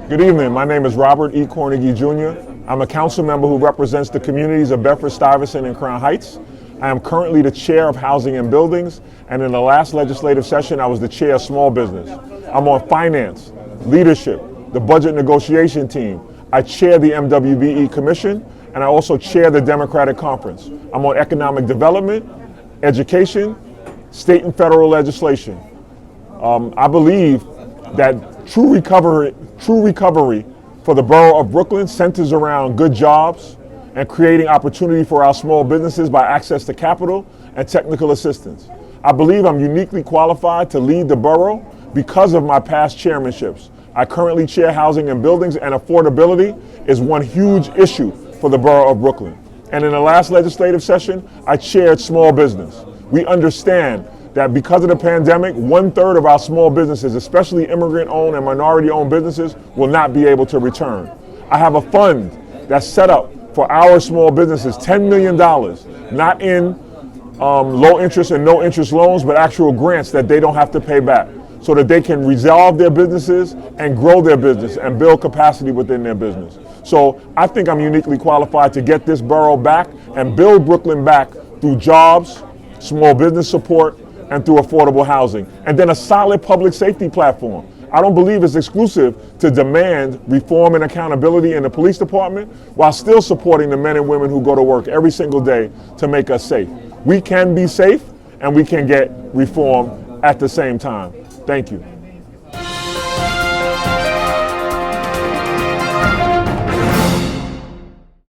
Good evening. My name is Robert E. Cornegy Jr. I'm a council member who represents the communities of Bedford, Stuyvesant, and Crown Heights. I am currently the chair of Housing and Buildings, and in the last legislative session, I was the chair of Small Business. I'm on finance, leadership, the budget negotiation team. I chair the MWBE Commission, and I also chair the Democratic Conference. I'm on economic development, education, state and federal legislation. I believe that true recovery for the borough of Brooklyn centers around good jobs and creating opportunity for our small businesses by access to capital and technical assistance. I believe I'm uniquely qualified to lead the borough because of my past chairmanships. I currently chair Housing and Buildings, and affordability is one huge issue for the borough of Brooklyn. And in the last legislative session, I chaired Small Business. We understand that because of the pandemic, 1/3 of our small businesses, especially immigrant-owned and minority-owned businesses, will not be able to return. I have a fund that's set up for our small businesses, $10 million, not in low interest and no interest loans, but actual grants that they don't have to pay back, so that they can resolve their businesses and grow their business and build capacity within their business. So I think I'm uniquely qualified to get this borough back and build Brooklyn back through jobs, small business support, and through affordable housing. And then a solid public safety platform. I don't believe it's exclusive to demand reform and accountability in the police department while still supporting the men and women who go to work every single day to make us safe. We can be safe and we can get reform at the same time. Thank you.